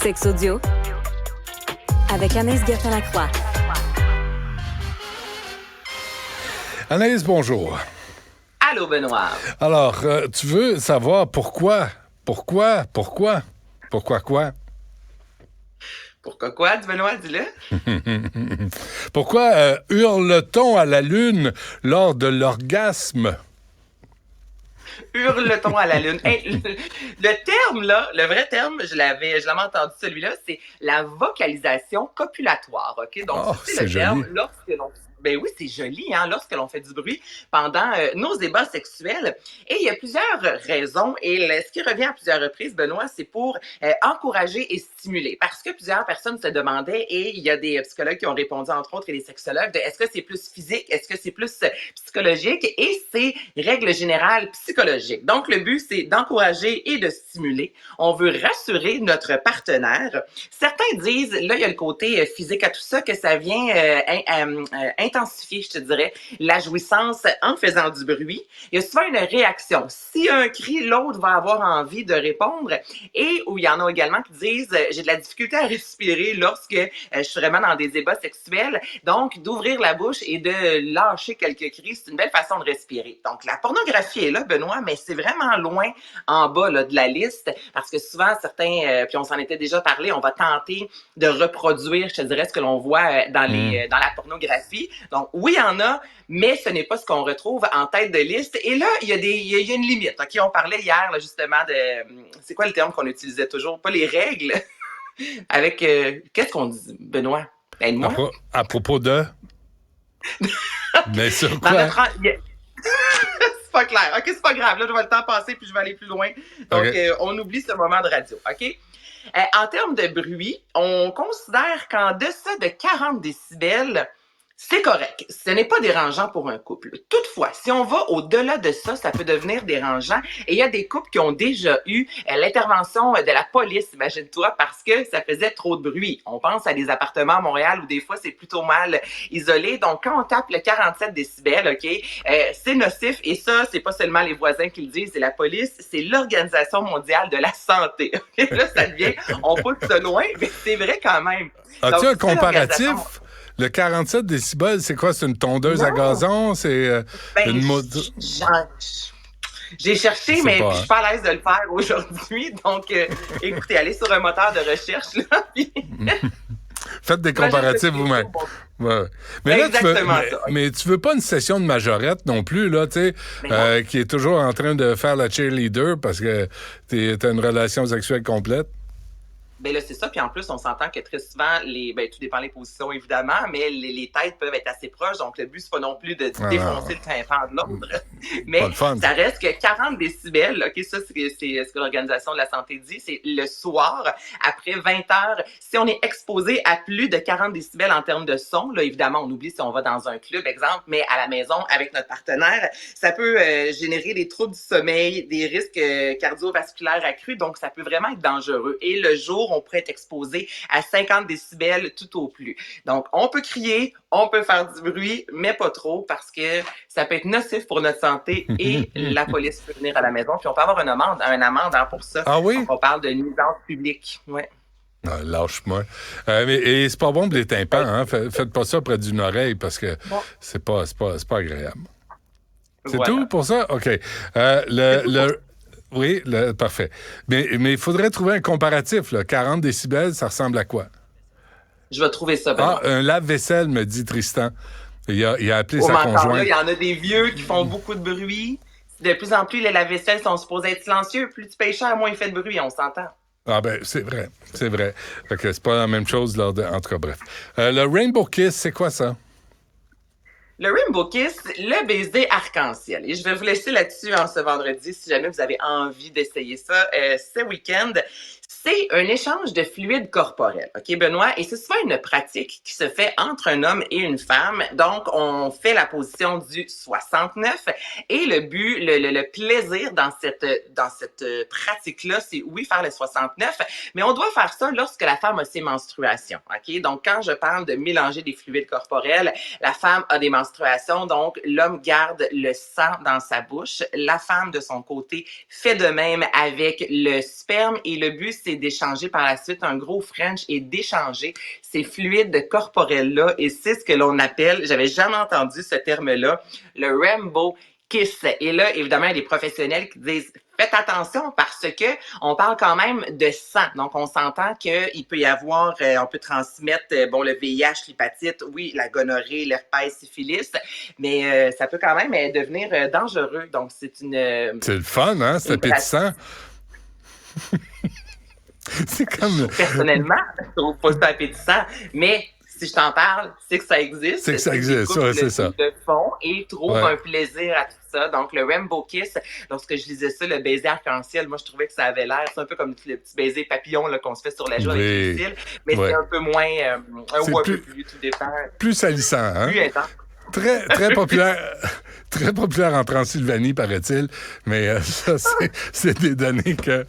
Sexe audio avec Anaïs Gertin-Lacroix. Anaïs, bonjour. Allô, Benoît. Alors, tu veux savoir pourquoi? Pourquoi quoi? Pourquoi quoi, Benoît, dis-le? Pourquoi hurle-t-on à la lune lors de l'orgasme? Hurle-t-on à la lune? Hey, le terme, là, le vrai terme, je l'avais entendu, celui-là, c'est la vocalisation copulatoire, OK? Donc, c'est le joli. terme lorsque l'on... Ben oui, c'est joli, hein, lorsque l'on fait du bruit pendant nos débats sexuels. Et il y a plusieurs raisons. Et ce qui revient à plusieurs reprises, Benoît, c'est pour encourager et stimuler. Parce que plusieurs personnes se demandaient, et il y a des psychologues qui ont répondu, entre autres, et des sexologues, de est-ce que c'est plus physique, est-ce que c'est plus psychologique? Et c'est règle générale psychologique. Donc, le but, c'est d'encourager et de stimuler. On veut rassurer notre partenaire. Certains disent, là, il y a le côté physique à tout ça, que ça vient intensifier, je te dirais, la jouissance en faisant du bruit. Il y a souvent une réaction. Si un cri, l'autre va avoir envie de répondre. Et où il y en a également qui disent j'ai de la difficulté à respirer lorsque je suis vraiment dans des débats sexuels. Donc, d'ouvrir la bouche et de lâcher quelques cris, c'est une belle façon de respirer. Donc, la pornographie est là, Benoît, mais c'est vraiment loin en bas là, de la liste parce que souvent, certains, puis on s'en était déjà parlé, on va tenter de reproduire, je te dirais, ce que l'on voit dans la pornographie. Donc, oui, il y en a, mais ce n'est pas ce qu'on retrouve en tête de liste. Et là, il y a une limite. OK, on parlait hier, là, justement, de... C'est quoi le terme qu'on utilisait toujours? Pas les règles. Avec... qu'est-ce qu'on dit, Benoît? Aide-moi. À propos de... Mais sur quoi? C'est pas clair. OK, c'est pas grave. Là, je vois le temps passer puis je vais aller plus loin. Donc, on oublie ce moment de radio. OK? En termes de bruit, on considère qu'en deçà de 40 décibels, c'est correct. Ce n'est pas dérangeant pour un couple. Toutefois, si on va au-delà de ça, ça peut devenir dérangeant. Et il y a des couples qui ont déjà eu l'intervention de la police, imagine-toi, parce que ça faisait trop de bruit. On pense à des appartements à Montréal où des fois, c'est plutôt mal isolé. Donc, quand on tape le 47 décibels, OK, c'est nocif. Et ça, c'est pas seulement les voisins qui le disent, c'est la police, c'est l'Organisation mondiale de la santé. Là, ça devient, on pousse ça loin, mais c'est vrai quand même. As-tu un comparatif? Le 47 décibels, c'est quoi? C'est une tondeuse à gazon? C'est une mode... J'ai cherché, mais je suis pas à l'aise de le faire aujourd'hui. Donc, écoutez, allez sur un moteur de recherche. Là, puis... Faites des comparatifs vous-même. Ouais. Mais là, mais tu veux pas une session de majorette non plus, là, tu sais, qui est toujours en train de faire la cheerleader parce que t'as une relation sexuelle complète? Ben là, c'est ça. Puis en plus, on s'entend que très souvent, tout dépend des positions, évidemment, mais les têtes peuvent être assez proches. Donc, le but, c'est pas non plus de défoncer le tympan de l'autre. Mais ça reste que 40 décibels, OK, ça, c'est ce que l'Organisation de la santé dit, c'est le soir, après 20 heures. Si on est exposé à plus de 40 décibels en termes de son, là, évidemment, on oublie si on va dans un club, exemple, mais à la maison, avec notre partenaire, ça peut générer des troubles du sommeil, des risques cardiovasculaires accrus. Donc, ça peut vraiment être dangereux. Et le jour, on pourrait être exposé à 50 décibels tout au plus. Donc, on peut crier, on peut faire du bruit, mais pas trop parce que ça peut être nocif pour notre santé et la police peut venir à la maison. Puis on peut avoir une amende pour ça. Ah oui? Donc, on parle de nuisance publique. Ouais. Ah, lâche-moi. Et c'est pas bon pour les tympans, hein? Faites pas ça près d'une oreille parce que c'est pas agréable. C'est tout pour ça? OK. Oui, parfait. Mais il faudrait trouver un comparatif. Là. 40 décibels, ça ressemble à quoi? Je vais trouver ça. Benoît. Un lave-vaisselle, me dit Tristan. Il a appelé sa conjointe. Il y en a des vieux qui font beaucoup de bruit. De plus en plus, les lave-vaisselles sont supposés être silencieux. Plus tu payes cher, moins il fait de bruit, on s'entend. Ah ben, c'est vrai. Fait que c'est pas la même chose lors de... En tout cas, bref. Le Rainbow Kiss, c'est quoi ça? Le Rainbow Kiss, le baiser arc-en-ciel. Et je vais vous laisser là-dessus en ce vendredi si jamais vous avez envie d'essayer ça ce week-end. C'est un échange de fluides corporels, OK, Benoît? Et c'est souvent une pratique qui se fait entre un homme et une femme. Donc, on fait la position du 69. Et le but, le plaisir dans cette pratique-là, c'est oui, faire le 69, mais on doit faire ça lorsque la femme a ses menstruations, OK? Donc, quand je parle de mélanger des fluides corporels, la femme a des menstruations, donc l'homme garde le sang dans sa bouche. La femme, de son côté, fait de même avec le sperme. Et le but, c'est et d'échanger par la suite un gros French et d'échanger ces fluides corporels-là. Et c'est ce que l'on appelle, j'avais jamais entendu ce terme-là, le Rainbow Kiss. Et là, évidemment, il y a des professionnels qui disent faites attention parce que on parle quand même de sang. Donc, on s'entend qu'il peut y avoir, on peut transmettre, le VIH, l'hépatite, oui, la gonorrhée, l'herpès, syphilis, mais ça peut quand même devenir dangereux. Donc, c'est une... C'est le fun, hein? C'est appétissant. C'est comme... Personnellement, je trouve pas ça appétissant, mais si je t'en parle, c'est que ça existe. C'est que ça existe, ouais, c'est ça. De fond et trouve un plaisir à tout ça. Donc, le Rainbow Kiss, lorsque je lisais ça, le baiser arc-en-ciel, moi, je trouvais que ça avait l'air, c'est un peu comme le petit baiser papillon là, qu'on se fait sur la joue avec les cils, mais c'est un peu moins, un peu plus, tout dépend. Plus salissant, hein? Plus intense. Très, très populaire. Très populaire en Transylvanie, paraît-il, mais ça, c'est des données que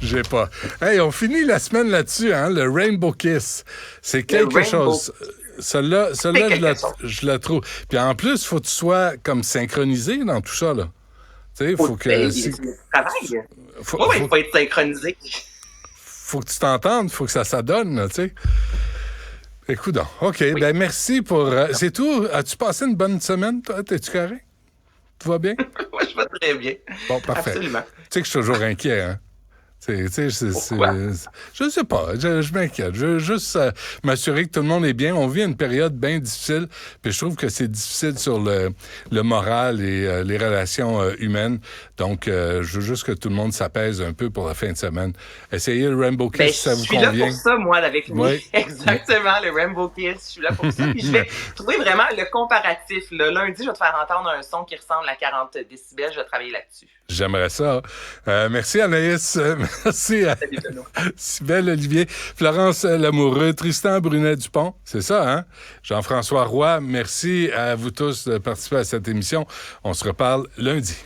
j'ai pas. Hey, on finit la semaine là-dessus, hein, le Rainbow Kiss. C'est quelque chose. Celle-là, je la trouve. Puis en plus, il faut que tu sois comme synchronisé dans tout ça, là. Tu sais, il faut que... Il faut être synchronisé. Faut que tu t'entendes, faut que ça s'adonne, tu sais. Écoute donc. OK, ben merci pour... c'est tout. As-tu passé une bonne semaine, toi? T'es-tu correct? Tout va bien? Moi, je vais très bien. Bon, parfait. Absolument. Tu sais que je suis toujours inquiet, hein? Pourquoi? Je sais pas, je m'inquiète. Je veux juste m'assurer que tout le monde est bien. On vit une période bien difficile, puis je trouve que c'est difficile sur le moral et les relations humaines. Donc, je veux juste que tout le monde s'apaise un peu pour la fin de semaine. Essayez le Rainbow Kiss, ça vous convient? Je suis là pour ça, moi, avec lui. Oui. Exactement, le Rainbow Kiss. Je suis là pour ça. Puis je vais trouver vraiment le comparatif. Là. Lundi, je vais te faire entendre un son qui ressemble à 40 décibels. Je vais travailler là-dessus. J'aimerais ça. Merci Anaïs. Merci à Cybèle Olivier, Florence Lamoureux, Tristan Brunet-Dupont. C'est ça, hein? Jean-François Roy, merci à vous tous de participer à cette émission. On se reparle lundi.